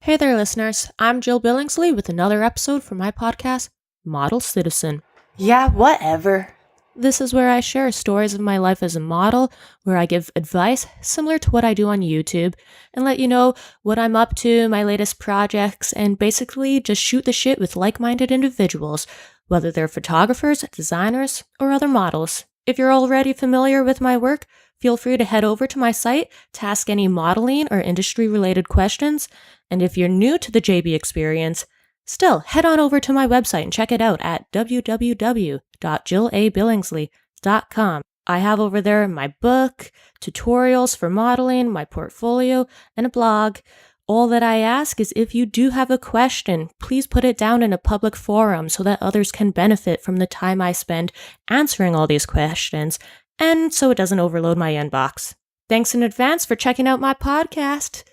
Hey there, listeners. I'm Jill Billingsley with another episode for my podcast, Model Citizen. Yeah, whatever. This is where I share stories of my life as a model, where I give advice similar to what I do on YouTube, and let you know what I'm up to, my latest projects, and basically just shoot the shit with like-minded individuals, whether they're photographers, designers, or other models. If you're already familiar with my work, feel free to head over to my site to ask any modeling or industry-related questions. And if you're new to the JB experience, still head on over to my website and check it out at www.jillabillingsley.com. I have over there my book, tutorials for modeling, my portfolio, and a blog. All that I ask is if you do have a question, please put it down in a public forum so that others can benefit from the time I spend answering all these questions, and so it doesn't overload my inbox. Thanks in advance for checking out my podcast.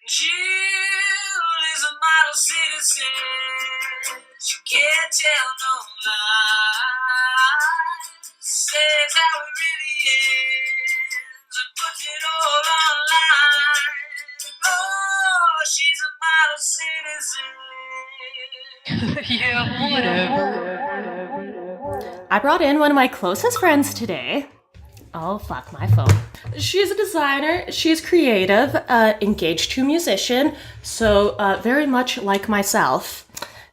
Jill is a model citizen. She can't tell no lies. Says how it really is and puts it all online. Oh, she's a model citizen. Yeah, whatever. I brought in one of my closest friends today. Oh, fuck my phone. She's a designer, she's creative, engaged to musician, so very much like myself.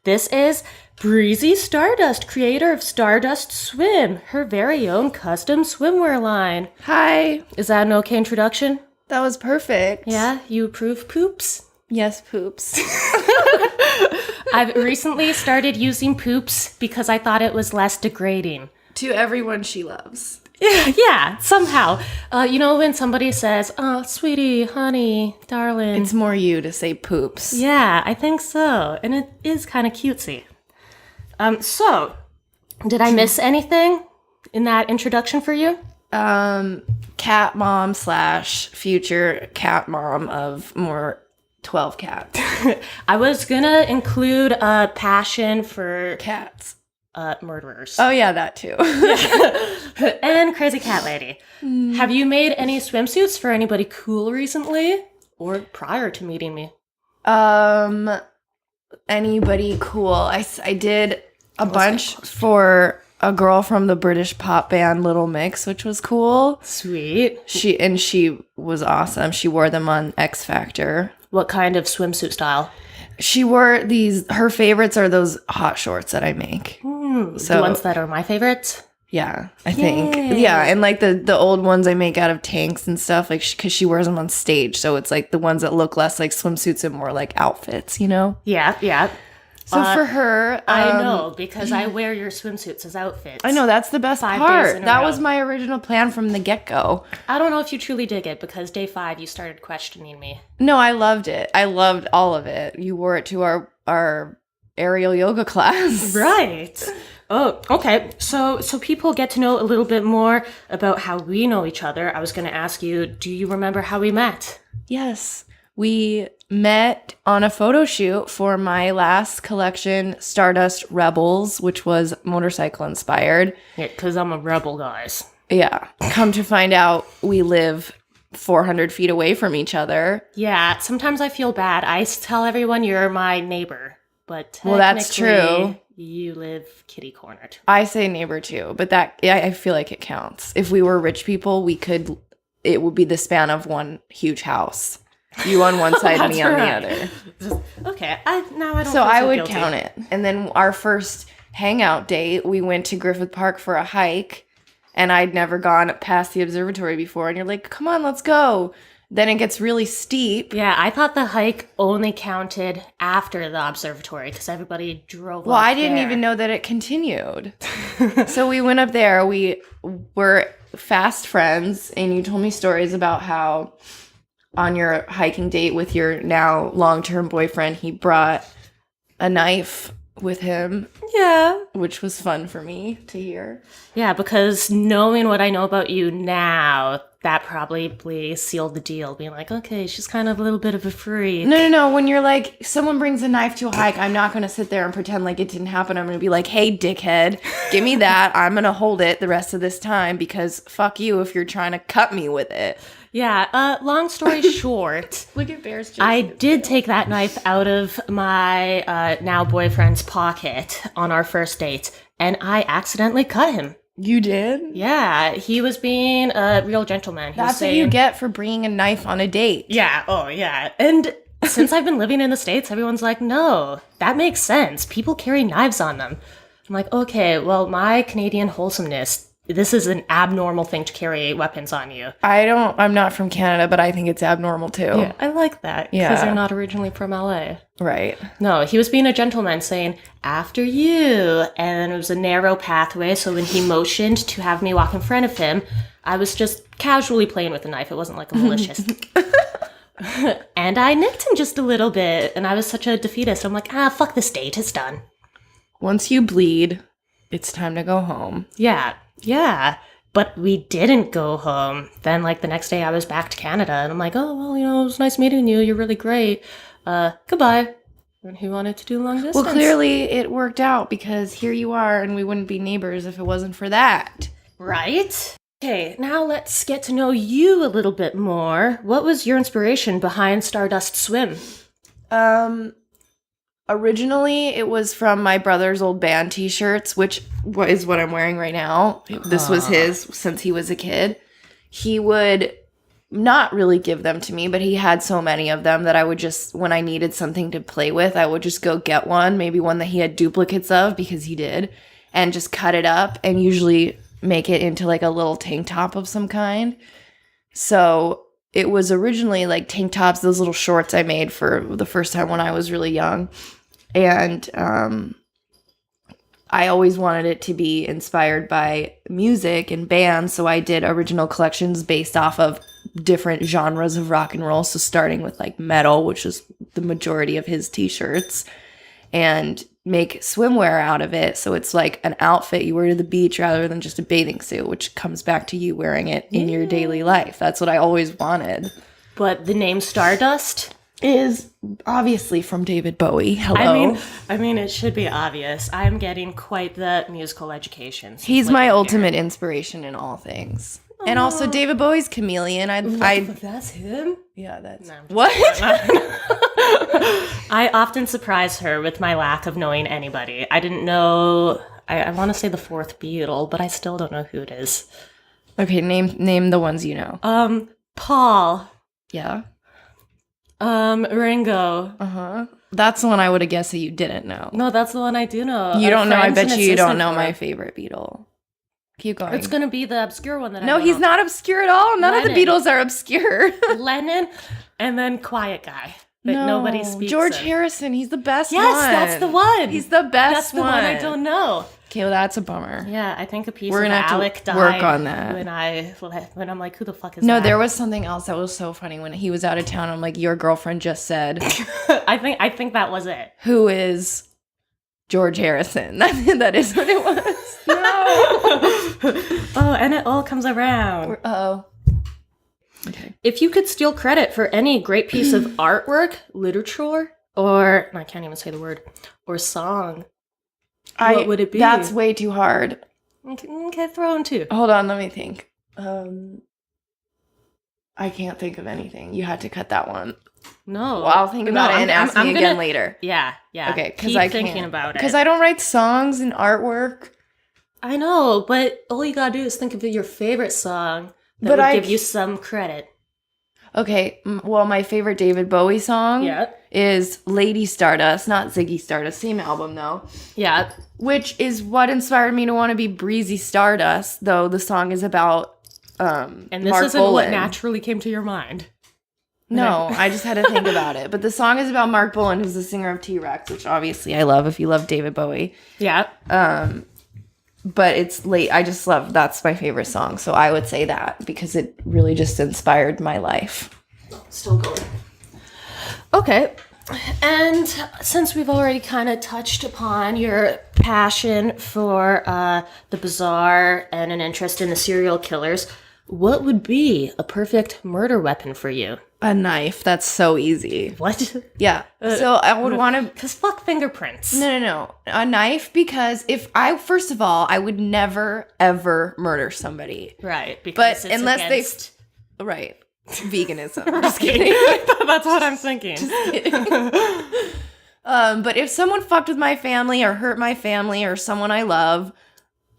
This is Breezy Stardust, creator of Stardust Swim, her very own custom swimwear line. Hi. Is that an okay introduction? That was perfect. Yeah, you approve, poops? Yes, poops. I've recently started using poops because I thought it was less degrading. To everyone she loves. Yeah, somehow. You know when somebody says, oh, sweetie, honey, darling. It's more you to say poops. Yeah, I think so. And it is kind of cutesy. So, did I miss anything in that introduction for you? Cat mom / future cat mom of more 12 cats. I was gonna include a passion for Cats. murderers. Oh yeah, that too. And crazy cat lady. Have you made any swimsuits for anybody cool recently? Or prior to meeting me? Anybody cool. I did a bunch for a girl from the British pop band Little Mix, which was cool. Sweet. She was awesome. She wore them on X Factor. What kind of swimsuit style? She wore her favorites are those hot shorts that I make. The ones that are my favorites? Yeah, I think. Yay. Yeah, and like the old ones I make out of tanks and stuff, like because she wears them on stage. So it's like the ones that look less like swimsuits and more like outfits, you know? Yeah. So for her... I know, because I wear your swimsuits as outfits. I know, that's the best 5 days part. in a That row. was my original plan from the get-go. I don't know if you truly dig it, because day 5 you started questioning me. No, I loved it. I loved all of it. You wore it to our aerial yoga class. Right. Oh, okay. So people get to know a little bit more about how we know each other. I was going to ask you, do you remember how we met? Yes. We met on a photo shoot for my last collection, Stardust Rebels, which was motorcycle inspired. Yeah, because I'm a rebel, guys. Yeah. Come to find out, we live 400 feet away from each other. Yeah, sometimes I feel bad. I tell everyone you're my neighbor, but Well, that's technically, true. You live kitty cornered. I say neighbor too, but I feel like it counts. If we were rich people, it would be the span of one huge house. You on one side, me on the other. Okay, I don't So feel I would guilty. count it. And then our first hangout date, we went to Griffith Park for a hike, and I'd never gone past the observatory before. And you're like, come on, let's go. Then it gets really steep. Yeah, I thought the hike only counted after the observatory because everybody drove Well, up I didn't there. even know that it continued. So we went up there. We were fast friends, and you told me stories about how on your hiking date with your now long-term boyfriend, he brought a knife with him. Yeah. Which was fun for me to hear. Yeah, because knowing what I know about you now, that probably sealed the deal, being like, okay, she's kind of a little bit of a freak. No. When you're like, someone brings a knife to a hike, I'm not going to sit there and pretend like it didn't happen. I'm going to be like, hey, dickhead, give me that. I'm going to hold it the rest of this time because fuck you if you're trying to cut me with it. Yeah, long story short, Look at Bear's I did take that knife out of my now boyfriend's pocket on our first date, and I accidentally cut him. You did? Yeah, he was being a real gentleman. That's what you get for bringing a knife on a date. Yeah, oh yeah. And since I've been living in the States, everyone's like, no, that makes sense. People carry knives on them. I'm like, okay, well, my Canadian wholesomeness, this is an abnormal thing to carry weapons on you. I'm not from Canada, but I think it's abnormal too. Yeah, I like that. Because they're not originally from LA. Right. No, he was being a gentleman saying, after you. And it was a narrow pathway. So when he motioned to have me walk in front of him, I was just casually playing with the knife. It wasn't like a malicious. And I nicked him just a little bit. And I was such a defeatist. I'm like, fuck this date. It's done. Once you bleed, it's time to go home. Yeah. But we didn't go home. Then, like, the next day I was back to Canada. And I'm like, oh, well, it was nice meeting you. You're really great. Goodbye. And he wanted to do long distance. Well, clearly it worked out because here you are and we wouldn't be neighbors if it wasn't for that. Right? Okay, now let's get to know you a little bit more. What was your inspiration behind Stardust Swim? Originally, it was from my brother's old band t-shirts, which is what I'm wearing right now. This was his since he was a kid. He would not really give them to me, but he had so many of them that I would just, when I needed something to play with, I would just go get one, maybe one that he had duplicates of because he did, and just cut it up and usually make it into like a little tank top of some kind. So it was originally like tank tops, those little shorts I made for the first time when I was really young. And I always wanted it to be inspired by music and bands, so I did original collections based off of different genres of rock and roll. So starting with like metal, which is the majority of his t-shirts, and make swimwear out of it. So it's like an outfit you wear to the beach rather than just a bathing suit, which comes back to you wearing it in your daily life. That's what I always wanted. But the name Stardust is obviously from David Bowie. Hello. I mean, it should be obvious. I am getting quite the musical education. He's my ultimate inspiration in all things. And also David Bowie's Chameleon. That's him? Yeah, that's... No, what? I often surprise her with my lack of knowing anybody. I didn't know... I want to say the fourth Beatle, but I still don't know who it is. Okay, name the ones you know. Paul. Yeah. Ringo. Uh-huh. That's the one I would have guessed that you didn't know. No, that's the one I do know. You don't know. I bet you don't know my favorite Beatle. Keep going. It's going to be the obscure one that I No, he's not obscure at all. None of the Beatles are obscure. Lennon, and then Quiet Guy. That nobody speaks George of. Harrison. He's the best one. Yes, that's the one. He's the best That's the one I don't know. Okay, well, that's a bummer. Yeah, I think a piece We're of gonna have Alec to died work on that. when I'm like, who the fuck is No, that? there was something else that was so funny when he was out of town. I'm like, your girlfriend just said. I think that was it. Who is George Harrison? That is what it was. No. Oh, and it all comes around. Uh-oh. Okay. If you could steal credit for any great piece of artwork, literature, or I can't even say the word, or song, what would it be? That's way too hard. Okay, throw in two. Hold on, let me think. I can't think of anything. You had to cut that one. No. Well, I'll think about it and ask me again later. Yeah. Okay, because I can't. Thinking about it. Because I don't write songs and artwork. I know, but all you gotta do is think of your favorite song that would give you some credit. Okay, well, my favorite David Bowie song is Lady Stardust, not Ziggy Stardust, same album though. Yeah. Which is what inspired me to want to be Breezy Stardust, though the song is about and this Mark isn't Bolan. what naturally came to your mind. No, I just had to think about it. But the song is about Mark Bolan, who's the singer of T-Rex, which obviously I love if you love David Bowie. Yeah. But it's late. I just love, that's my favorite song. So I would say that because it really just inspired my life. Still going. Okay. And since we've already kind of touched upon your passion for the bizarre and an interest in the serial killers, what would be a perfect murder weapon for you? A knife. That's so easy. What? Yeah. So I would want to. Because fuck fingerprints. No. A knife, because first of all, I would never, ever murder somebody. Right. Because But it's unless against... Right. Veganism. Just kidding. That's what I'm thinking. But if someone fucked with my family or hurt my family or someone I love,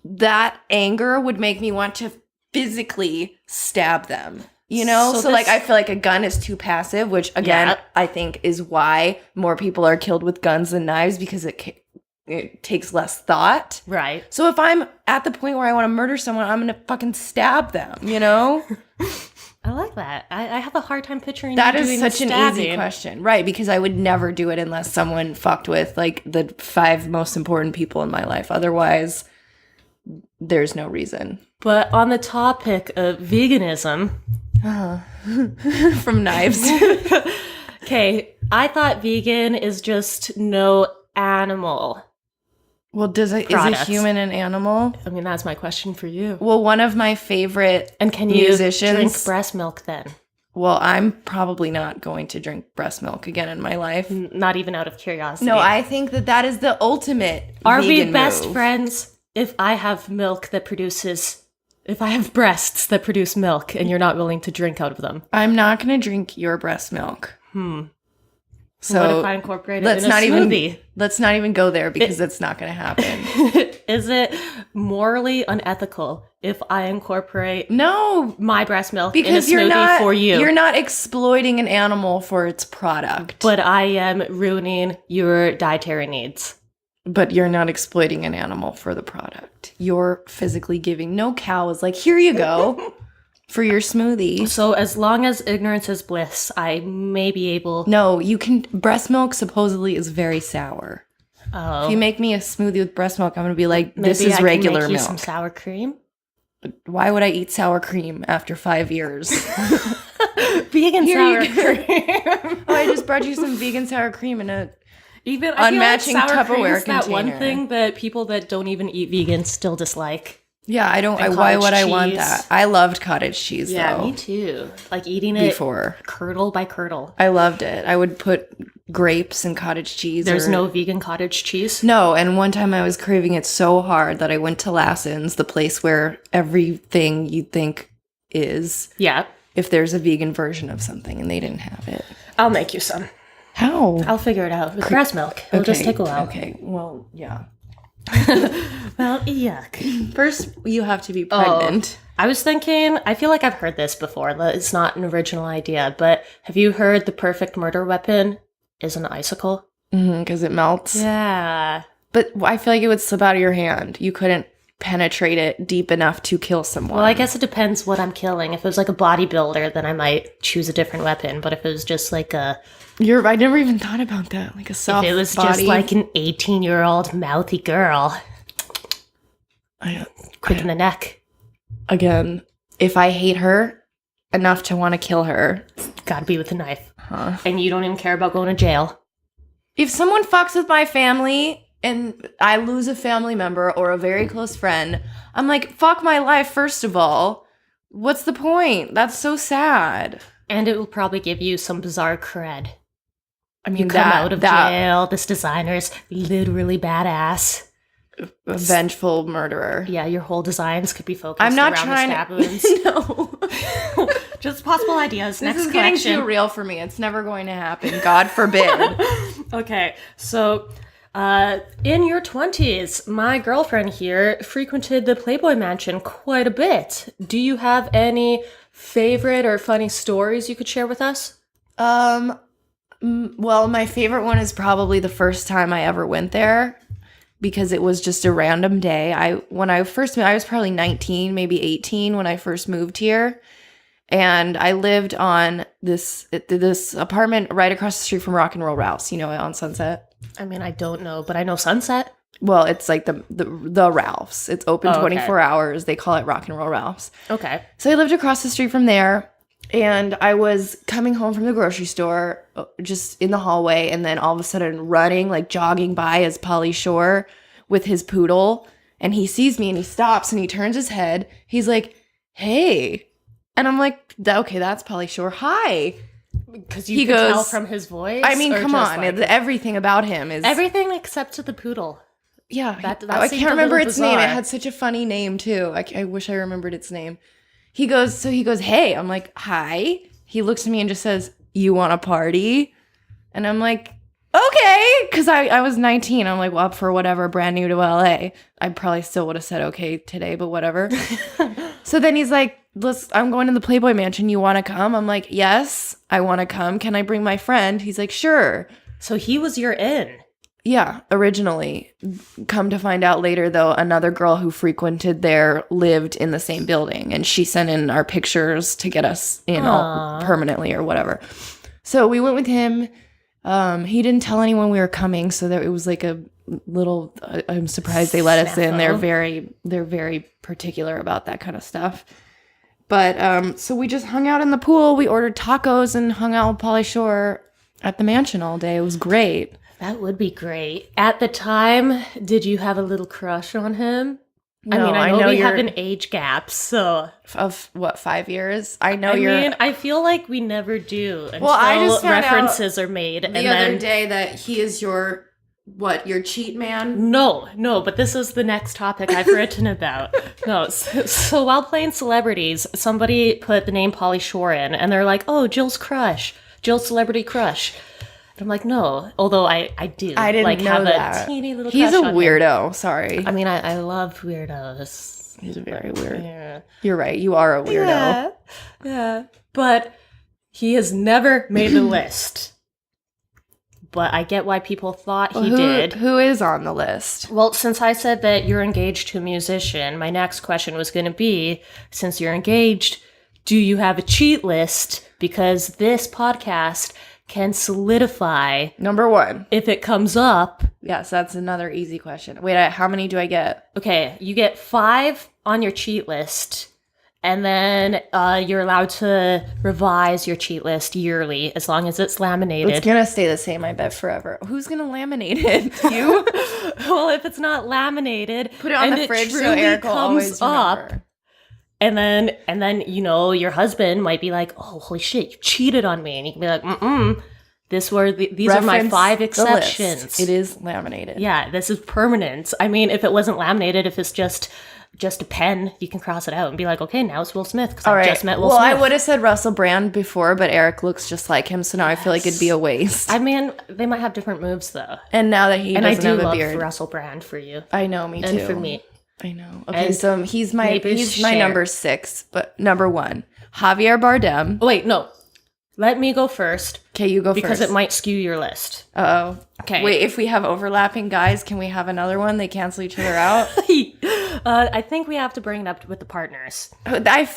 that anger would make me want to physically stab them. You know? So like, I feel like a gun is too passive, which again, I think is why more people are killed with guns than knives, because it takes less thought. Right. So if I'm at the point where I want to murder someone, I'm going to fucking stab them, you know? I like that. I have a hard time picturing That you is doing such an stabbing. easy question. Right, because I would never do it unless someone fucked with, like, the 5 most important people in my life. Otherwise, there's no reason. But on the topic of veganism... From knives. Okay, I thought vegan is just no animal. Well, is a human an animal? I mean, that's my question for you. Well, one of my favorite And can you musicians... drink breast milk then? Well, I'm probably not going to drink breast milk again in my life. Not even out of curiosity. No, I think that is the ultimate Are vegan we best move. friends if I have milk that produces... If I have breasts that produce milk and you're not willing to drink out of them? I'm not going to drink your breast milk. So What if I incorporate it in a smoothie? Let's not even go there, because it's not going to happen. Is it morally unethical if I incorporate No, my breast milk because in a smoothie for you? You're not exploiting an animal for its product. But I am ruining your dietary needs. But you're not exploiting an animal for the product. You're physically giving. No cow is like, here you go for your smoothie. So as long as ignorance is bliss, I may be able... No, you can. Breast milk supposedly is very sour. Oh. If you make me a smoothie with breast milk, I'm going to be like, this Maybe is I can regular make you milk. some sour cream? Why would I eat sour cream after 5 years? Vegan Here sour you go. cream. Oh, I just brought you some vegan sour cream in a... Even I Unmatching feel like sour Tupperware cream is that one container. thing that people that don't even eat vegan still dislike. Yeah, I don't. And Why cottage would I want cheese. that? I loved cottage cheese Yeah, though. me too. Like eating it Before. curdle by curdle. I loved it. I would put grapes and cottage cheese. There's no vegan cottage cheese? No, and one time I was craving it so hard that I went to Lassen's, the place where everything you'd think is, Yeah. if there's a vegan version of something, and they didn't have it. I'll make you some. How? I'll figure it out. With breast milk. It'll just take a while. Okay, well, yeah. Well, yuck. First, you have to be pregnant. I was thinking, I feel like I've heard this before. That it's not an original idea, but have you heard the perfect murder weapon is an icicle? Because it melts. Yeah. But I feel like it would slip out of your hand. You couldn't penetrate it deep enough to kill someone. Well, I guess it depends what I'm killing. If it was like a bodybuilder, then I might choose a different weapon. But if it was just like a... I never even thought about that. Like a soft If it was body. just like an 18-year-old mouthy girl, quick in the neck. Again, if I hate her enough to want to kill her. Gotta be with a knife. And you don't even care about going to jail. If someone fucks with my family and I lose a family member or a very close friend, I'm like, fuck my life, first of all. What's the point? That's so sad. And it will probably give you some bizarre cred. I mean, You come out of jail, this designer's literally badass. A vengeful murderer. Yeah, your whole designs could be focused I'm not around trying the stab wounds. No. Just possible ideas. This Next is getting collection. too real for me. It's never going to happen. God forbid. Okay, so in your 20s, my girlfriend here frequented the Playboy Mansion quite a bit. Do you have any favorite or funny stories you could share with us? Well, my favorite one is probably the first time I ever went there, because it was just a random day. When I first moved, I was probably 19, maybe 18 when I first moved here. And I lived on this apartment right across the street from Rock and Roll Ralph's, you know, on Sunset. I mean, I don't know, but I know Sunset. Well, it's like the Ralph's. It's open Oh, okay. 24 hours. They call it Rock and Roll Ralph's. Okay. So I lived across the street from there, and I was coming home from the grocery store, just in the hallway, and then all of a sudden running, like jogging by is Pauly Shore with his poodle, and he sees me and he stops and he turns his head. He's like, "Hey." And I'm like, okay, that's Pauly Shore. Hi. Because He you could tell goes- from his voice. I mean, or come just, on. like, Everything about him is... everything except the poodle. Yeah. That I seemed can't a remember little its name. It bizarre. had such a funny name, too. I wish I remembered its name. He goes, hey. I'm like, hi. He looks at me and just says, you want a party? And I'm like, okay. Because I was 19. I'm like, well, up for whatever, brand new to LA. I probably still would have said okay today, but whatever. So then he's like, I'm going to the Playboy Mansion. You want to come? I'm like, yes, I want to come. Can I bring my friend? He's like, sure. So he was your in. Yeah, originally. Come to find out later, though, another girl who frequented there lived in the same building, and she sent in our pictures to get us in all permanently or whatever. So we went with him. He didn't tell anyone we were coming, so that it was like a little. I'm surprised they let us in. They're very particular about that kind of stuff. But so we just hung out in the pool. We ordered tacos and hung out with Pauly Shore at the mansion all day. It was great. That would be great. At the time, did you have a little crush on him? No, I know we have you're- an age gap, so Of what, 5 years? I know I feel like we never do until I just found references are made. the other day that he is your cheat man. No, but this is the next topic I've written about. No, so while playing celebrities, somebody put the name Pauly Shore in, and they're like, "Oh, Jill's celebrity crush." And I'm like, no. Although I do. I didn't like know have that. a teeny little. He's crush a on him. weirdo. Sorry. I mean, I love weirdos. He's very weird. Yeah. You're right. You are a weirdo. Yeah. But he has never made the list. But I get why people thought he did. Who is on the list? Well, since I said that you're engaged to a musician, my next question was going to be, since you're engaged, do you have a cheat list? Because this podcast can solidify Number 1. if it comes up. Yes, that's another easy question. Wait, how many do I get? Okay, you get 5 on your cheat list, and then you're allowed to revise your cheat list yearly as long as it's laminated. It's gonna stay the same, I bet, forever. Who's gonna laminate it? You? Well, if it's not laminated, Put it on and the fridge so truly Eric will always remember. And then your husband might be like, "Oh, holy shit, you cheated on me," and you can be like, These are my Reference 5 the exceptions. list. It is laminated. Yeah, this is permanent. I mean, if it wasn't laminated, if it's just a pen, you can cross it out and be like, okay, now it's Will Smith because I just met Will Smith. I would have said Russell Brand before, but Eric looks just like him, so now I feel like it'd be a waste. I mean, they might have different moves though. And now that he And I doesn't do have a love beard, Russell Brand for you. I know, me too. And for me. I know. Okay, And so he's my neighbors share. number 6, but number 1, Javier Bardem. Oh, wait, no. Let me go first. Okay, you go Because first. it might skew your list. Uh-oh. Okay. Wait, if we have overlapping guys, can we have another one? They cancel each other out? I think we have to bring it up with the partners.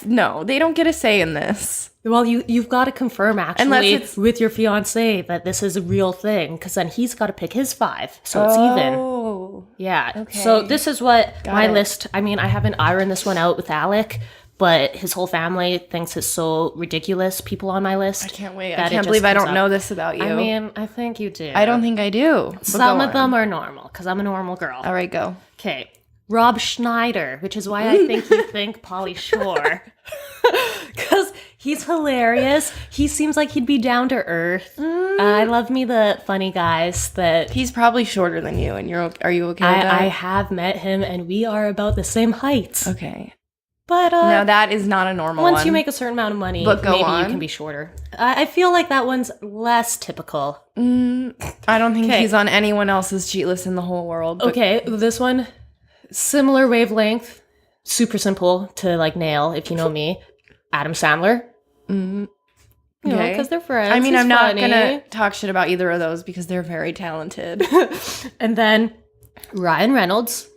No, they don't get a say in this. Well, you've got to confirm Unless actually it's- with your fiance that this is a real thing, because then he's got to pick his 5, so it's even. Oh. Yeah. Okay. So this is what my it. list. I mean, I haven't ironed this one out with Alec, but his whole family thinks it's so ridiculous. People on my list. I can't wait. that I it can't just believe I comes don't up. know this about you. I mean, I think you do. I don't think I do. But Some go of them on. are normal because I'm a normal girl. All right, go. Okay. Rob Schneider, which is why I think you think Pauly Shore. Because he's hilarious. He seems like he'd be down to earth. I love me the funny guys that... He's probably shorter than you, and are you okay with that? I have met him, and we are about the same height. Okay. But No, that is not a normal once one. you make a certain amount of money, But go maybe on. you can be shorter. I feel like that one's less typical. I don't think Okay. he's on anyone else's cheat list in the whole world. But Okay, this one, similar wavelength, super simple to like nail if you know me. Adam Sandler. You know, Okay. because they're friends. I mean, He's I'm not funny. gonna talk shit about either of those because they're very talented. And then Ryan Reynolds.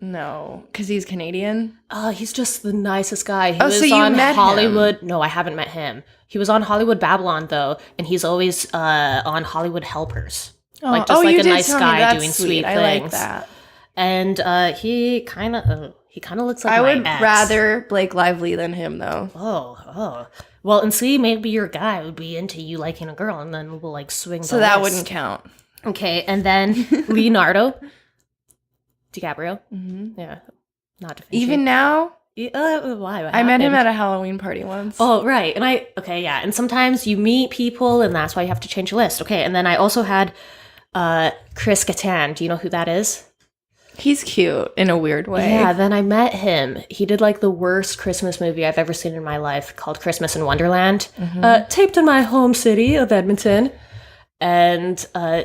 No, because he's Canadian. He's just the nicest guy. He Oh, was so you on met him. Hollywood. No, I haven't met him. He was on Hollywood Babylon though, and he's always on Hollywood Helpers. Like just like you a did nice tell me. guy That's doing sweet. sweet I things. like that. And he kind of looks like I my would ex. rather Blake Lively than him, though. Oh. Well, and see, maybe your guy would be into you liking a girl, and then we'll like swing. So the that list. wouldn't count. Okay, and then Leonardo DiCaprio. Mm-hmm. Yeah, not to Even now, Why? What I met him happened? at a Halloween party once. Oh, right. And and sometimes you meet people and that's why you have to change your list. Okay, and then I also had Chris Kattan. Do you know who that is? He's cute in a weird way. Yeah, then I met him. He did like the worst Christmas movie I've ever seen in my life called Christmas in Wonderland, taped in my home city of Edmonton. And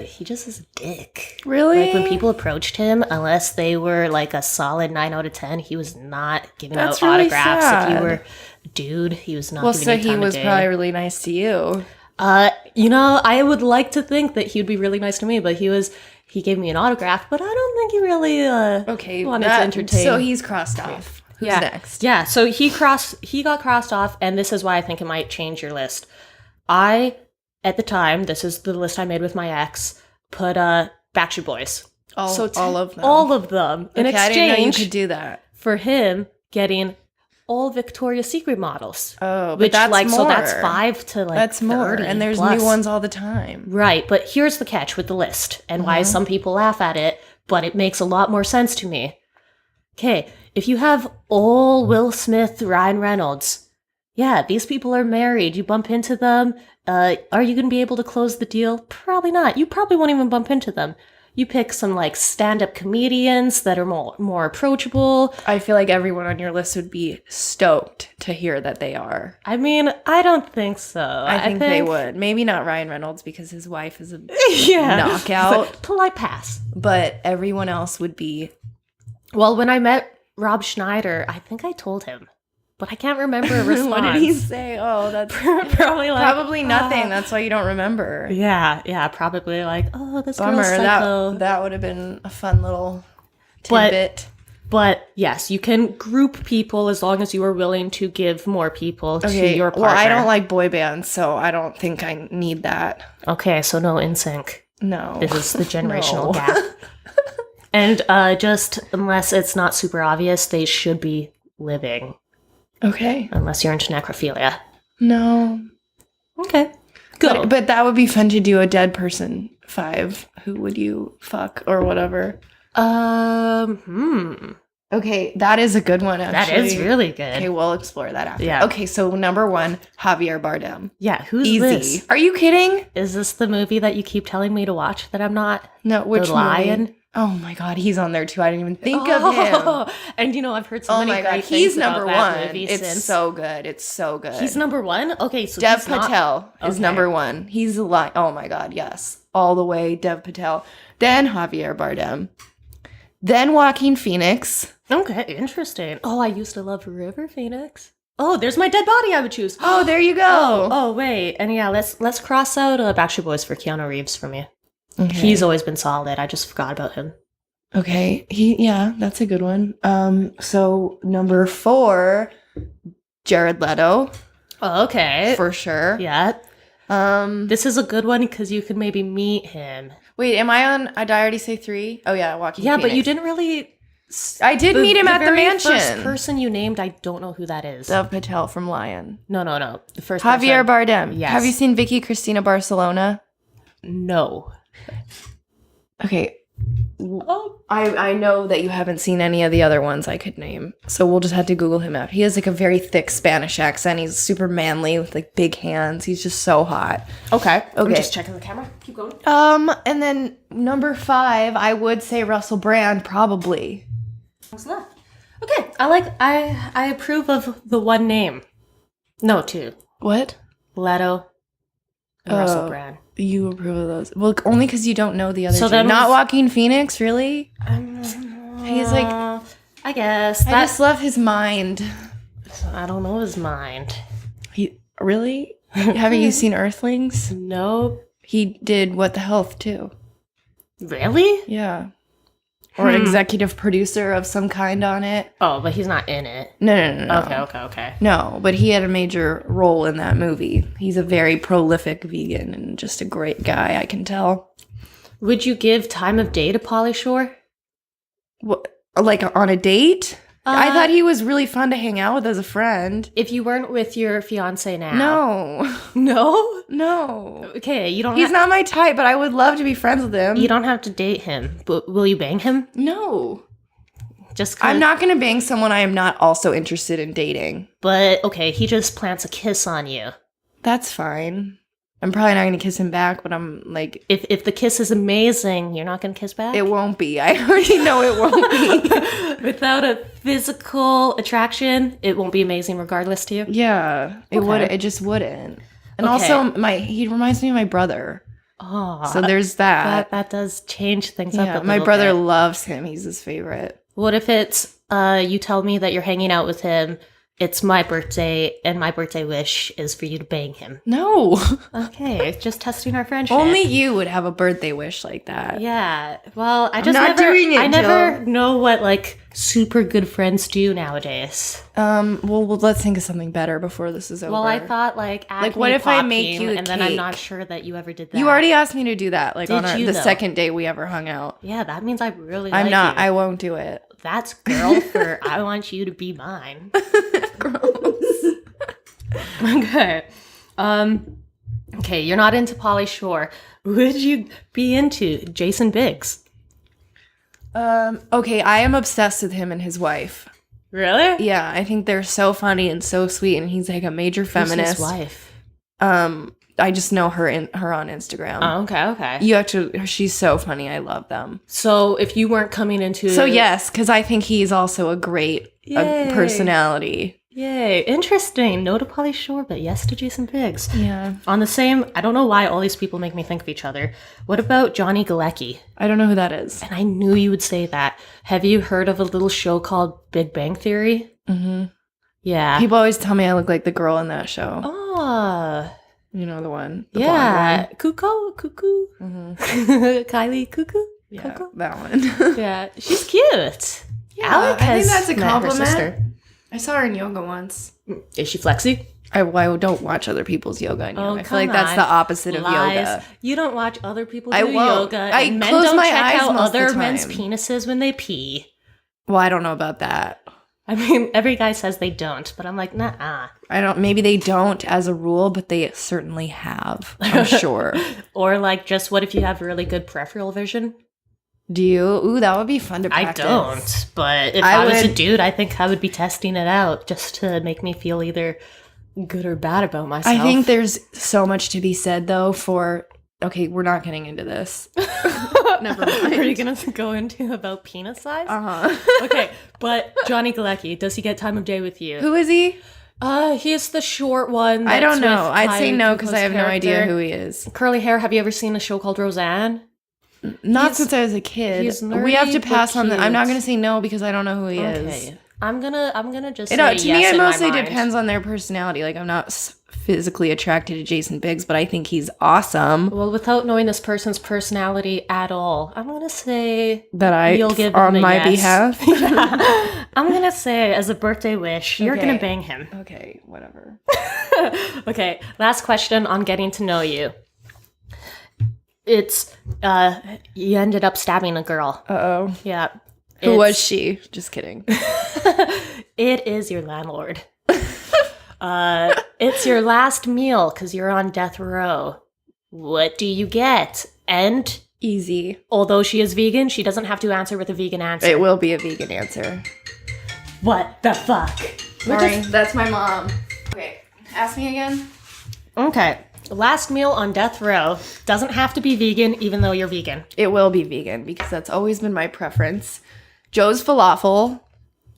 he just is a dick. Really? Like when people approached him, unless they were like a solid 9 out of 10, he was not giving That's out really autographs. sad. If you were a dude, he was not Well, giving so you he time was of day. probably really nice to you. I would like to think that he would be really nice to me, but he gave me an autograph, but I don't think he really wanted to entertain. So he's crossed off. Who's next? Yeah, so he got crossed off, and this is why I think it might change your list. At the time, this is the list I made with my ex, put Backstreet Boys. All of them. All of them. In Okay, I didn't know you exchange could do that. for him getting all Victoria's Secret models. Oh, but which that's like more. so that's 5 to like That's more, 30 and there's plus. new ones all the time. Right, but here's the catch with the list and why some people laugh at it, but it makes a lot more sense to me. Okay, if you have all Will Smith, Ryan Reynolds, yeah, these people are married. You bump into them. Are you going to be able to close the deal? Probably not. You probably won't even bump into them. You pick some like stand-up comedians that are more approachable. I feel like everyone on your list would be stoked to hear that they are. I mean, I don't think so. I think they would. Maybe not Ryan Reynolds because his wife is a knockout. Polite pass. But everyone else would be. Well, when I met Rob Schneider, I think I told him, but I can't remember a response. What did he say? Oh, that's probably nothing. That's why you don't remember. Yeah, probably like, oh, this Bummer. girl's psycho. That would have been a fun little tidbit. But yes, you can group people as long as you are willing to give more people to your partner. Well, I don't like boy bands, so I don't think I need that. Okay, so no NSYNC. No. This is the generational No. gap. And just unless it's not super obvious, they should be living. Okay. Unless you're into necrophilia. No. Okay. Good. But that would be fun to do a dead person 5. Who would you fuck or whatever? Okay, that is a good one, actually. That is really good. Okay, we'll explore that after. Yeah. Okay, so number 1, Javier Bardem. Yeah, who's Easy. this? Are you kidding? Is this the movie that you keep telling me to watch that I'm not? No, which The Lion? movie? Oh my god, he's on there too. I didn't even think of him. And I've heard so Oh many my god, great he's things about number that 1. movie It's since. so good. It's so good. He's number 1? Okay, so Dev he's not- Patel is Okay. number 1. He's like, oh my god, yes. All the way, Dev Patel. Then Javier Bardem. Then Joaquin Phoenix. Okay, interesting. Oh, I used to love River Phoenix. Oh, there's my dead body I would choose. Oh, there you go. Oh, wait. And yeah, let's cross out Backstreet Boys for Keanu Reeves for me. Okay. He's always been solid. I just forgot about him. Okay. Yeah, that's a good one. So number 4, Jared Leto. Oh, okay. For sure. Yeah. Um This is a good one because you could maybe meet him. Wait, am I on did I already say 3? Oh yeah, Joaquin Yeah, Phoenix. but you didn't really... I did meet him at the very mansion. First person you named, I don't know who that is. Dev Patel from Lion. No. The first Javier person. Bardem. Yes. Have you seen Vicky Cristina Barcelona? No. Okay. I know that you haven't seen any of the other ones I could name, so we'll just have to Google him out. He has like a very thick Spanish accent. He's super manly with like big hands. He's just so hot. Okay. I'm Okay. just checking the camera. Keep going. And then number 5, I would say Russell Brand, probably. What's left? Okay. I approve of the one name. No, 2. What? Leto and Russell Oh. Brand. You approve of those? Well, only because you don't know the other So two. then Not was- Joaquin Phoenix, really? He's like, I guess. I just love his mind. I don't know his mind. He really? Haven't you seen Earthlings? Nope. He did What the Health too. Really? Yeah. Or executive producer of some kind on it. Oh, but he's not in it. No. Okay. No, but he had a major role in that movie. He's a very prolific vegan and just a great guy, I can tell. Would you give time of day to Pauly Shore? What, like on a date? I thought he was really fun to hang out with as a friend. If you weren't with your fiance now. No. No? Okay, you don't He's not my type, but I would love to be friends with him. You don't have to date him, but will you bang him? No. Just 'cause- I'm not going to bang someone I am not also interested in dating. But, okay, he just plants a kiss on you. That's fine. I'm probably not going to kiss him back, but I'm like... If the kiss is amazing, you're not going to kiss back? It won't be. I already know it won't be. Without a physical attraction, it won't be amazing regardless to you? Yeah. It Okay. wouldn't. It just wouldn't. And Okay. also, he reminds me of my brother. Oh, So there's that. that does change things up a Yeah, little my brother bit. loves him. He's his favorite. What if it's, you tell me that you're hanging out with him, it's my birthday, and my birthday wish is for you to bang him? No. Okay, just testing our friendship. Only you would have a birthday wish like that. Yeah, well, I I'm just not never, doing it, I never Jill. know what, like, super good friends do nowadays. Well, let's think of something better before this is over. Well, I thought, like, Acne what if I Pop make Team, you a and then I'm cake? not sure that you ever did that. You already asked me to do that, like Did on you, the though? second day we ever hung out. Yeah, that means I really I'm like not. you. I won't do it. That's girl for I want you to be mine. Gross. Okay. Okay, you're not into Pauly Shore. Would you be into Jason Biggs? Okay, I am obsessed with him and his wife. Really? Yeah, I think they're so funny and so sweet, and he's like a major feminist. Who's his wife? I just know her on Instagram. Oh, okay. She's so funny. I love them. So if you weren't coming into So yes, because I think he's also a great Yay. personality. Yay, interesting. No to Pauly Shore, but yes to Jason Biggs. Yeah. On the same, I don't know why all these people make me think of each other. What about Johnny Galecki? I don't know who that is. And I knew you would say that. Have you heard of a little show called Big Bang Theory? Mm-hmm. Yeah. People always tell me I look like the girl in that show. Oh, You know the one. The yeah. blonde Cuckoo. one. Mm-hmm. Kylie Cuckoo. Yeah, Coco? that one. Yeah, she's cute. Yeah, Alec I think has that's a met her compliment. sister. I saw her in yoga once. Is she flexy? I don't watch other people's yoga and yoga. Oh, I feel like come that's on. the opposite of Lies. yoga. You don't watch other people do I won't. yoga. I and men close don't my check eyes out most of the other men's time. penises when they pee. Well, I don't know about that. I mean, every guy says they don't, but I'm like, nah. I don't. Maybe they don't as a rule, but they certainly have. I'm sure. Or like, just what if you have really good peripheral vision? Do you? Ooh, that would be fun to practice. I don't, but if I I was a would- dude, I think I would be testing it out just to make me feel either good or bad about myself. I think there's so much to be said though for. Okay, we're not getting into this. Never mind. Are you gonna go into about penis size? Uh-huh. Okay, but Johnny Galecki, does he get time of day with you? Who is he? He's the short one. I don't that's know. with I'd say Kylie no because I have Cuoco's no idea character. who he is. Curly hair. Have you ever seen a show called Roseanne? Not He's- since I was a kid. he's We have to nerdy, pass but on the. I'm not cute. going to say no because I don't know who he is. Okay, I'm gonna just You say know, to me, yes it in my mostly mind. depends on their personality. Like, I'm not physically attracted to Jason Biggs, but I think he's awesome. Well, without knowing this person's personality at all, I'm gonna say That you'll give on him a my yes. behalf. Yeah. I'm gonna say as a birthday wish, you're Okay. gonna bang him. Okay, whatever. Okay, last question on getting to know you. It's you ended up stabbing a girl. Uh-oh. Yeah. Who was It's- she? Just kidding. It is your landlord. It's your last meal because you're on death row. What do you get? And Easy. although she is vegan, she doesn't have to answer with a vegan answer. It will be a vegan answer. What the fuck? Sorry, that's my mom. Okay, ask me again. Okay. Last meal on death row doesn't have to be vegan, even though you're vegan. It will be vegan because that's always been my preference. Joe's Falafel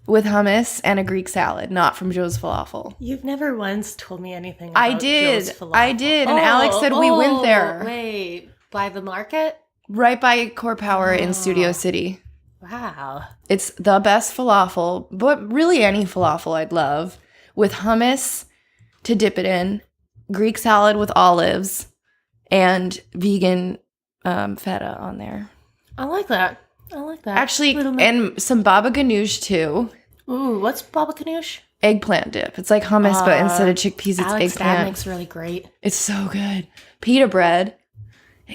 with hummus and a Greek salad, not from Joe's Falafel. You've never once told me anything about I did. Joe's Falafel. I did. And Alex said we went there. Wait, by the market? Right by Core Power in Studio City. Wow. It's the best falafel, but really any falafel I'd love, with hummus to dip it in, Greek salad with olives, and vegan feta on there. I like that. Actually, Little- and some baba ganoush too. Ooh, what's baba ganoush? Eggplant dip. It's like hummus, but instead of chickpeas, it's Alex, that eggplant. makes really great. It's so good. Pita bread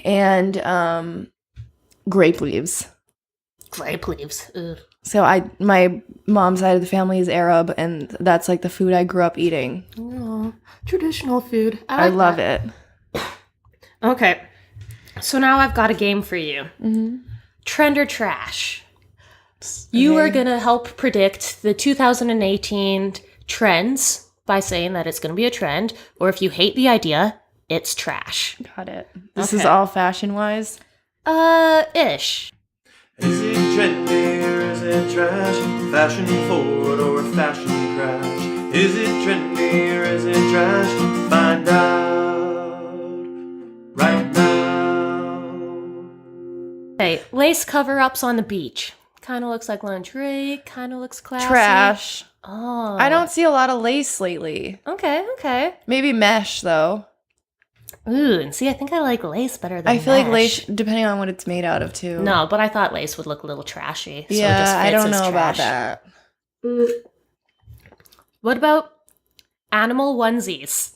and grape leaves. Grape leaves. Ugh. So my mom's side of the family is Arab, and that's like the food I grew up eating. Oh, traditional food. I love it. Okay. So now I've got a game for you. Mm-hmm. Trend or trash? You Okay. are going to help predict the 2018 trends by saying that it's going to be a trend, or if you hate the idea, it's trash. Got it. This is Okay. all fashion-wise? Ish. Is it trendy or is it trash? Fashion forward or fashion crash? Is it trendy or is it trash? Find out right now. Okay, lace cover-ups on the beach. Kind of looks like lingerie, kind of looks classy. Trash. Oh. I don't see a lot of lace lately. Okay. Maybe mesh, though. Ooh, and see, I think I like lace better than I feel like mesh. lace, depending on what it's made out of, too. No, but I thought lace would look a little trashy. So Yeah, it just I fits don't as know about trash. that. What about animal onesies?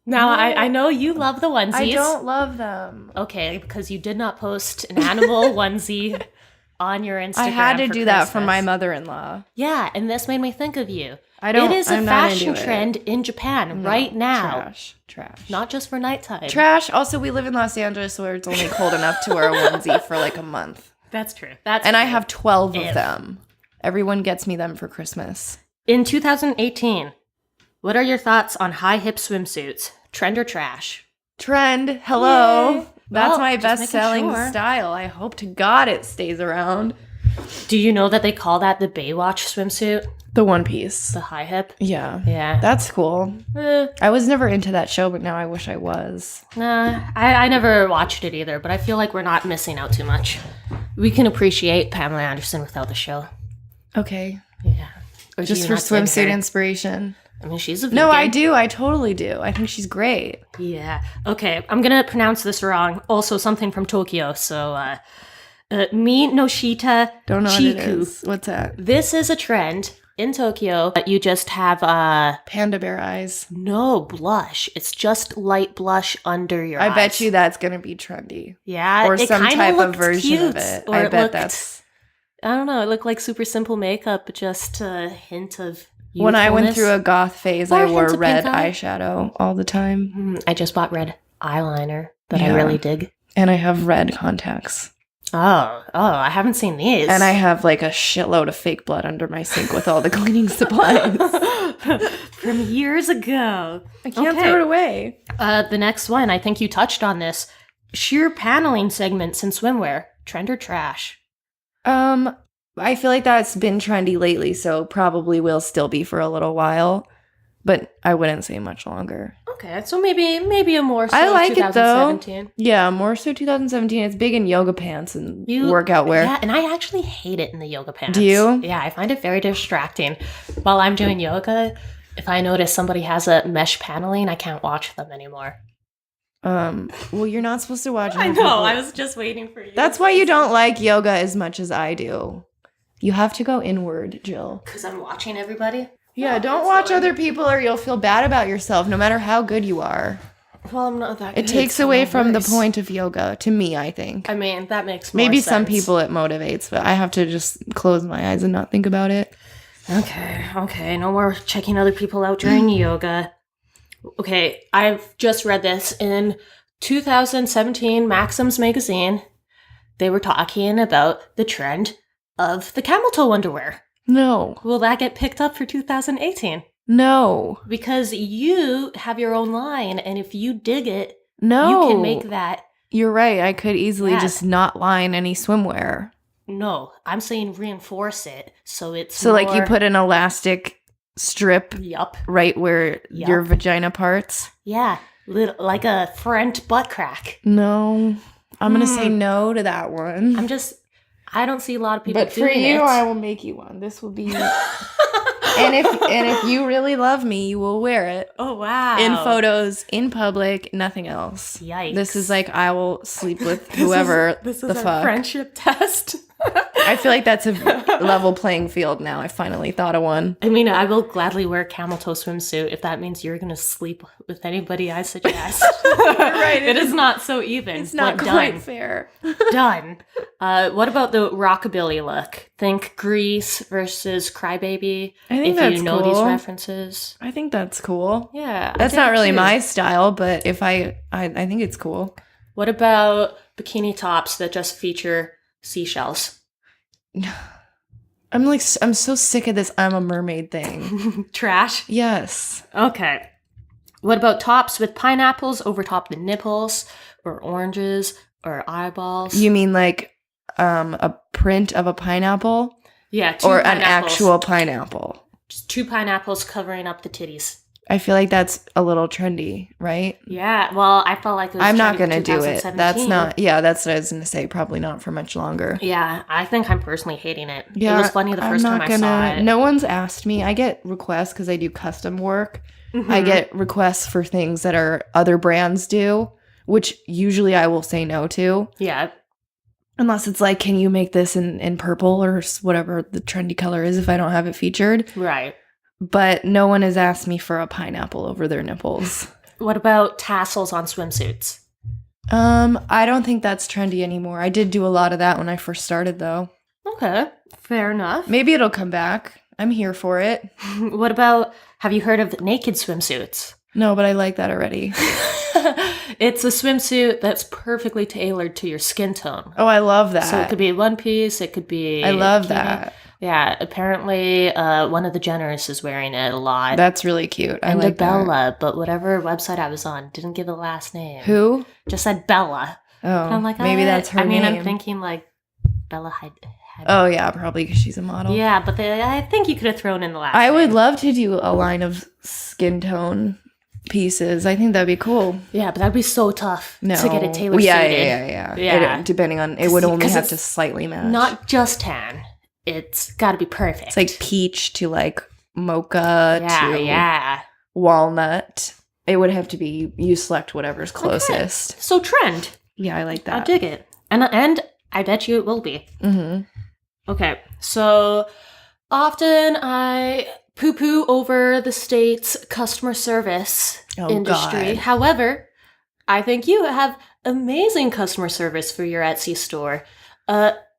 Now, No. I know you love the onesies. I don't love them. Okay, because you did not post an animal onesie on your Instagram. I had to for do that for Christmas. my mother-in-law. Yeah, and this made me think of you. I don't. It is a I'm not fashion into it. trend in Japan No, right now. Trash. Not just for nighttime. Trash. Also, we live in Los Angeles where it's only cold enough to wear a onesie for like a month. That's true. And I have 12 Ew. of them. Everyone gets me them for Christmas. In 2018, what are your thoughts on high hip swimsuits? Trend or trash? Trend. Hello. Yay. That's Well, my just making best-selling sure. style. I hope to God it stays around. Do you know that they call that the Baywatch swimsuit? The one piece. The high hip? Yeah. Yeah. That's cool. Eh, I was never into that show, but now I wish I was. nah, I never watched it either, but I feel like we're not missing out too much. We can appreciate Pamela Anderson without the show. Okay. Yeah. Or do Just you for not dig swimsuit her? inspiration. I mean, she's a vegan. No, I do. I totally do. I think she's great. Yeah. Okay, I'm gonna pronounce this wrong. Also, something from Tokyo. So, Mi no Shita Don't know Chiku. what it is. What's that? This is a trend in Tokyo. You just have Panda bear eyes. no blush. It's just light blush under your eyes. I bet you that's going to be trendy. Yeah, Or it some kinda type of looked version of cute, it. or I it bet looked- that's... I don't know. It looked like super simple makeup, but just a hint of When I went through a youthfulness. goth phase, Or I a wore hint of red pink eye. eyeshadow all the time. I just bought red eyeliner that I Yeah. really dig. And I have red contacts. Oh, I haven't seen these. And I have like a shitload of fake blood under my sink with all the cleaning supplies. from years ago. I can't Okay. throw it away. The next one, I think you touched on this. Sheer paneling segments in swimwear. Trend or trash? I feel like that's been trendy lately, so probably will still be for a little while. But I wouldn't say much longer. Okay, so maybe a more so I like it, though. 2017. Yeah, more so 2017. It's big in yoga pants and workout wear. Yeah, and I actually hate it in the yoga pants. Do you? Yeah, I find it very distracting. While I'm doing yoga, if I notice somebody has a mesh paneling, I can't watch them anymore. Well, you're not supposed to watch. I other know, people. I was just waiting for you. That's why you don't like yoga as much as I do. You have to go inward, Jill. Because I'm watching everybody? Yeah, Oh, don't that's watch fine. other people or you'll feel bad about yourself no matter how good you are. Well, I'm not that It good, takes so away no from the worries. point of yoga, to me, I think. I mean, that makes more Maybe sense. some people it motivates, but I have to just close my eyes and not think about it. Okay, no more checking other people out during yoga. Okay, I've just read this in 2017 Maxim's magazine. They were talking about the trend of the camel toe underwear. No. Will that get picked up for 2018? No. Because you have your own line, and if you dig it, No. you can make that. You're right. I could easily Yeah. just not line any swimwear. No, I'm saying reinforce it so it's So, like, you more- put an elastic strip Yup. right where Yup. your vagina parts? Yeah, like a front butt crack. No. I'm going to say no to that one. I don't see a lot of people But for doing you, it. I will make you one. This will be... and if you really love me, you will wear it. Oh, wow. In photos, in public, nothing else. Yikes. This is like I will sleep with whoever this the is a fuck. friendship test. I feel like that's a level playing field now. I finally thought of one. I mean, I will gladly wear a camel toe swimsuit if that means you're going to sleep with anybody I suggest. Right. It is not so even. It's not but quite done. fair. Done. What about the rockabilly look? Think Grease versus Crybaby. I think if that's you know these cool. references. I think that's cool. Yeah. I That's think not really too. my style, but if I think it's cool. What about bikini tops that just feature seashells? I'm so sick of this I'm a mermaid thing. Trash. Yes. Okay. What about tops with pineapples over top the nipples, or oranges, or eyeballs? You mean like a print of a pineapple? Yeah, two or pineapples. an actual pineapple? Just 2 pineapples covering up the titties. I feel like that's a little trendy, right? Yeah, well, I felt like it was I'm not going to do it. That's not, that's what I was going to say. Probably not for much longer. Yeah, I think I'm personally hating it. Yeah, it was funny the first time I saw it. No one's asked me. I get requests because I do custom work. Mhm. I get requests for things that are other brands do, which usually I will say no to. Yeah. Unless it's like, can you make this in purple or whatever the trendy color is if I don't have it featured. Right. But no one has asked me for a pineapple over their nipples. What about tassels on swimsuits? I don't think that's trendy anymore. I did do a lot of that when I first started, though. Okay, fair enough. Maybe it'll come back. I'm here for it. What about, have you heard of naked swimsuits? No, but I like that already. It's a swimsuit that's perfectly tailored to your skin tone. Oh, I love that. So it could be one piece, it could be... I love bikini. that. Yeah, apparently one of the Jenners is wearing it a lot. That's really cute. I and like Bella, that. but whatever website I was on didn't give a last name. Who? Just said Bella. Oh, And I'm like, maybe that's her name. I'm thinking like Bella Hadid. Oh, yeah, probably because she's a model. Yeah, but I think you could have thrown in the last I would name. love to do a line of skin tone pieces. I think that'd be cool. Yeah, but that'd be so tough to get it tailor Yeah, suited. yeah. Depending on, it would only 'Cause have it's to slightly match. Not just tan. It's got to be perfect. It's like peach to like mocha to yeah. walnut. It would have to be, you select whatever's closest. Okay. So trend. Yeah, I like I that. dig it. And I bet you it will be. Mm-hmm. Okay, so often I poo-poo over the state's customer service industry. God. However, I think you have amazing customer service for your Etsy store.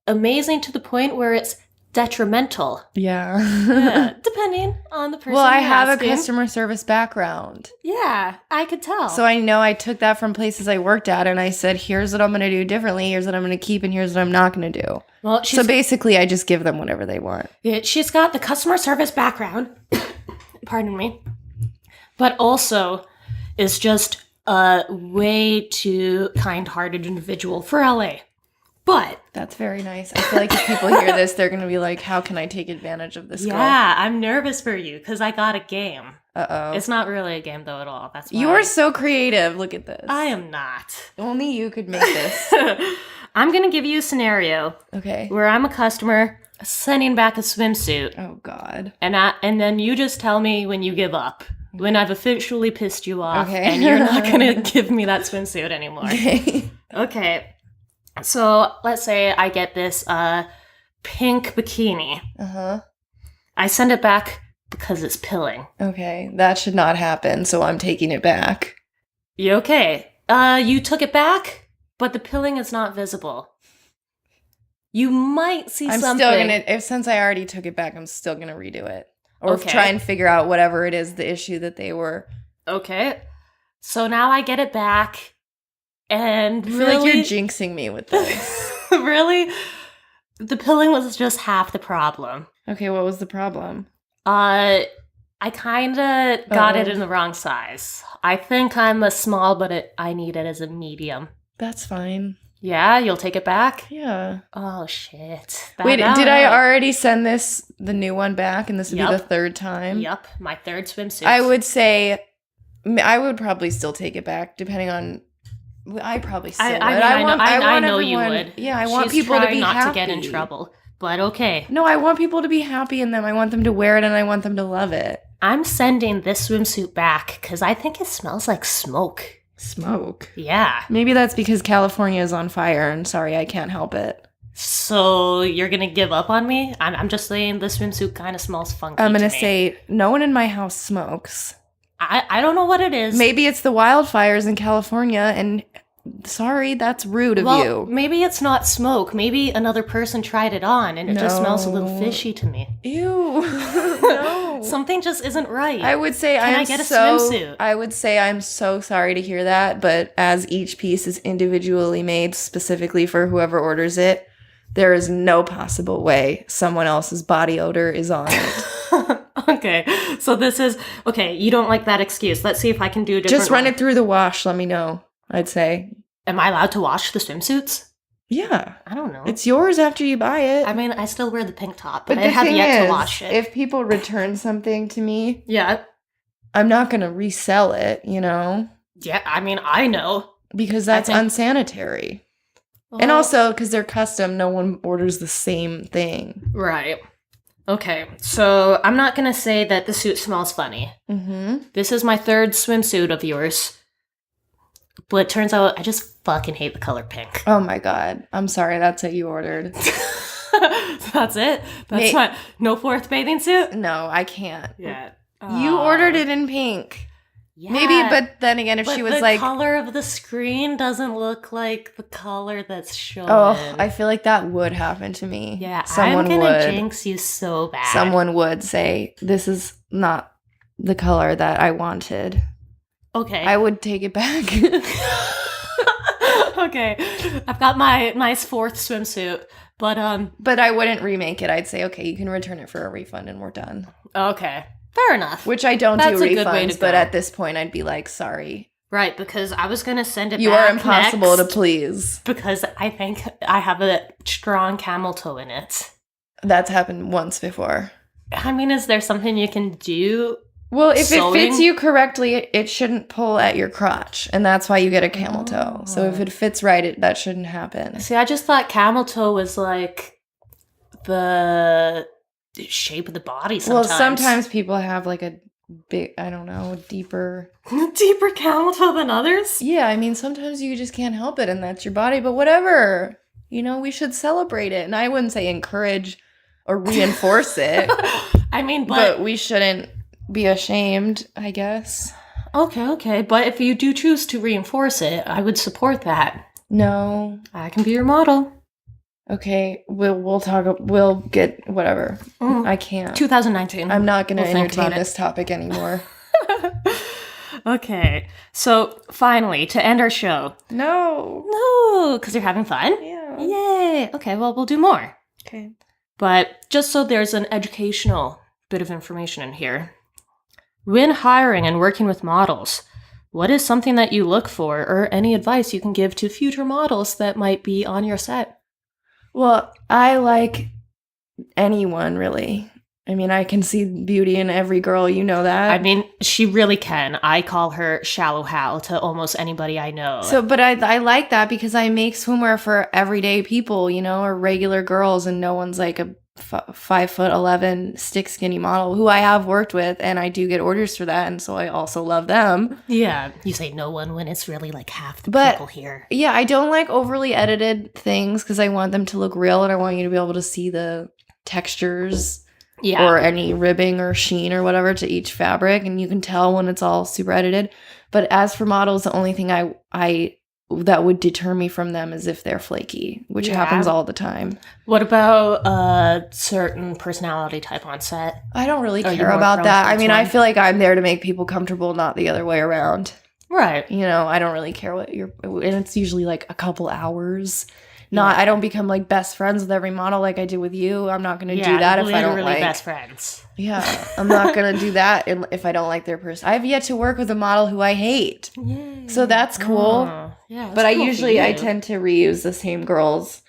Amazing to the point where it's detrimental. Yeah. Depending on the person. Well, I you're have asking. a customer service background. Yeah, I could tell. So I know I took that from places I worked at and I said, here's what I'm going to do differently. Here's what I'm going to keep and here's what I'm not going to do. Well, So basically, I just give them whatever they want. she's got the customer service background. Pardon me. But also is just a way too kind-hearted individual for LA. But That's very nice. I feel like if people hear this, they're going to be like, how can I take advantage of this girl? yeah, I'm nervous for you because I got a game. Uh-oh. It's not really a game though at all. That's why You are so creative. Look at this. I am not. Only you could make this. I'm gonna give you a scenario Okay. where I'm a customer sending back a swimsuit, Oh, God. and then you just tell me when you give up. When I've officially pissed you off, Okay. and you're not gonna give me that swimsuit anymore. Okay. Okay. So let's say I get this pink bikini. Uh-huh. I send it back because it's pilling. Okay. That should not happen, so I'm taking it back. You okay? You took it back, but the pilling is not visible. You might see I'm something. still gonna, since I already took it back, I'm still gonna redo it. Or Okay. try and figure out whatever it is, the issue that they were. Okay. So now I get it back, and I feel really, like you're jinxing me with this. really, the pilling was just half the problem. Okay, what was the problem? I kind of got it Uh-oh. in the wrong size. I think I'm a small, but I need it as a medium. That's fine. Yeah, you'll take it back? Yeah. Oh, shit. Wait, did I already send the new one back, and this would be the Yup. third time? Yup, my third swimsuit. I would say, I would probably still take it back, depending on. I probably still would. I know you everyone- would. Yeah, I want She's people to trying be not happy. to get in trouble. But okay. No, I want people to be happy in them. I want them to wear it, and I want them to love it. I'm sending this swimsuit back because I think it smells like smoke. Smoke. Yeah. Maybe that's because California is on fire, and sorry, I can't help it. So you're gonna give up on me? I'm just saying this swimsuit kind of smells funky. I'm gonna to me. say no one in my house smokes. I don't know what it is. Maybe it's the wildfires in California, and sorry, that's rude of well, you. maybe it's not smoke. Maybe another person tried it on and it just smells a little No. fishy to me. Ew. No. Something just isn't right. I would say Can I get a swimsuit? I would say I'm so sorry to hear that, but as each piece is individually made specifically for whoever orders it, There is no possible way someone else's body odor is on it. Okay, so this is okay. You don't like that excuse. Let's see if I can do a different. Just run one. it through the wash. Let me know. I'd say. Am I allowed to wash the swimsuits? Yeah. I don't know. It's yours after you buy it. I mean, I still wear the pink top, but but I the have thing yet is, to wash it. if people return something to me, Yeah. I'm not going to resell it, you know? Yeah, I mean, I know. Because that's think- unsanitary. And Well, also, because they're custom, no one orders the same thing. right. Okay, so I'm not going to say that the suit smells funny. Mm-hmm. This is my third swimsuit of yours. But it turns out I just fucking hate the color pink. Oh my god. I'm sorry, that's what you ordered. That's it? That's my no fourth bathing suit? No, I can't. Yeah. You ordered it in pink. Yeah. Maybe, but then again, if But she was the like, color of the screen doesn't look like the color that's shown. oh, I feel like that would happen to me. Yeah, Someone I'm gonna would. jinx you so bad. Someone would say, this is not the color that I wanted. Okay. I would take it back. Okay. I've got my nice fourth swimsuit, but But I wouldn't remake it. I'd say, okay, you can return it for a refund and we're done. okay. Fair enough. Which I don't That's do a good way refunds, to but go. at this point I'd be like, sorry. Right, because I was gonna send it You back are impossible next to please. because I think I have a strong camel toe in it. That's happened once before. I mean, is there something you can do? Well, if it Sewing? fits you correctly, it shouldn't pull at your crotch, and that's why you get a camel toe. So if it fits right, that shouldn't happen. See, I just thought camel toe was like the shape of the body sometimes. Well, sometimes people have like a big, I don't know, deeper. Deeper camel toe than others? Yeah, I mean, sometimes you just can't help it, and that's your body, but whatever. You know, we should celebrate it. And I wouldn't say encourage or reinforce it, I mean, but we shouldn't be ashamed, I guess. Okay. But if you do choose to reinforce it, I would support that. No. I can be your model. Okay, we'll get whatever. Mm. I can't. 2019. I'm not going to We'll think entertain about it. this topic anymore. Okay. So, finally, to end our show. No. No, because you're having fun? Yeah. Yay. Okay, well, we'll do more. Okay. But just so there's an educational bit of information in here. When hiring and working with models, what is something that you look for or any advice you can give to future models that might be on your set? Well, I like anyone, really. I mean, I can see beauty in every girl, you know that. I mean, she really can. I call her Shallow Hal to almost anybody I know. But I like that because I make swimwear for everyday people, you know, or regular girls, and no one's like a 5'11" stick skinny model who I have worked with, and I do get orders for that, and so I also love them. Yeah, you say no one when it's really like half the But- people here. Yeah, I don't like overly edited things because I want them to look real, and I want you to be able to see the textures. Yeah. Or any ribbing or sheen or whatever to each fabric, and you can tell when it's all super edited. But as for models, the only thing I that would deter me from them is if they're flaky, which Yeah. happens all the time. What about a certain personality type on set? I don't really Are you care more about prone that. I towards mean, I one? feel like I'm there to make people comfortable, not the other way around. Right. You know, I don't really care what and it's usually like a couple hours. I don't become like best friends with every model like I did with you. I'm not going to do that if I don't like. best friends. Yeah, I'm not going to do that if I don't like their person. I've yet to work with a model who I hate. Yay. So that's cool. Oh, yeah, But I tend to reuse the same girls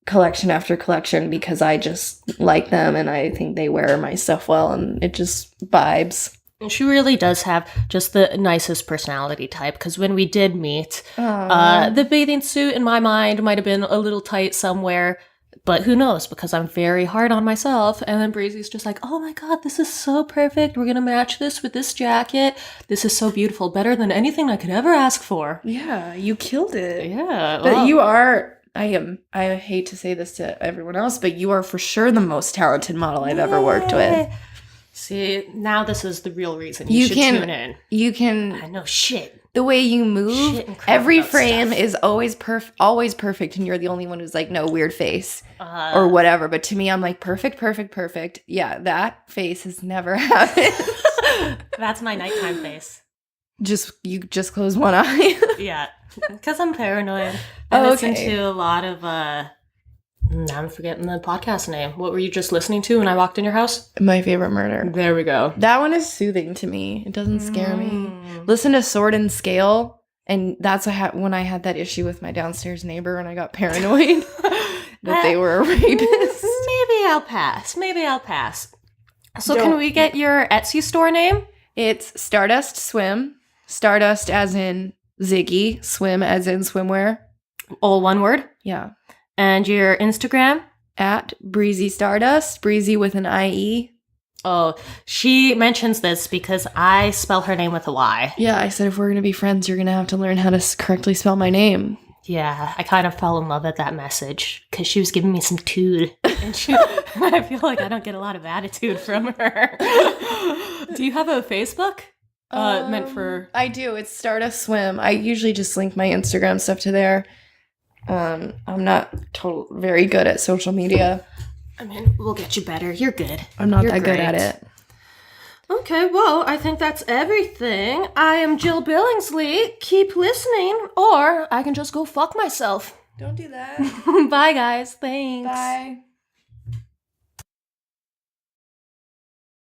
collection after collection because I just like them and I think they wear my stuff well and it just vibes. And she really does have just the nicest personality type, because when we did meet, the bathing suit in my mind might have been a little tight somewhere, but who knows, because I'm very hard on myself. And then Breezy's just like, oh my god, this is so perfect. We're going to match this with this jacket. This is so beautiful. Better than anything I could ever ask for. Yeah, you killed it. Yeah. But well, you are, I hate to say this to everyone else, but you are for sure the most talented model I've ever worked with. See, now this is the real reason you should tune in. You can, I know shit. the way you move, Shit and crap every about frame stuff. is always perfect, and you're the only one who's like, no, weird face Uh, or whatever. But to me, I'm like, perfect. Yeah, that face has never happened. That's my nighttime face. You just close one eye. Yeah, because I'm paranoid. I listen to a lot of Now I'm forgetting the podcast name. What were you just listening to when I walked in your house? My Favorite Murder. There we go. That one is soothing to me. It doesn't scare me. Listen to Sword and Scale, and that's when I had that issue with my downstairs neighbor and I got paranoid that they were a rapist. Maybe I'll pass. So can we get your Etsy store name? It's Stardust Swim. Stardust as in Ziggy. Swim as in swimwear. All one word? Yeah. And your Instagram? At Breezy Stardust. Breezy with an IE. Oh, she mentions this because I spell her name with a Y. Yeah, I said if we're going to be friends, you're going to have to learn how to correctly spell my name. Yeah, I kind of fell in love at that message because she was giving me some tood. And I feel like I don't get a lot of attitude from her. Do you have a Facebook? Meant for... I do. It's Stardust Swim. I usually just link my Instagram stuff to there. I'm not very good at social media. I mean, we'll get you better. You're good. I'm not You're that good at great. it. Okay, well, I think that's everything. I am Jill Billingsley. Keep listening, or I can just go fuck myself. Don't do that. Bye, guys. Thanks. Bye.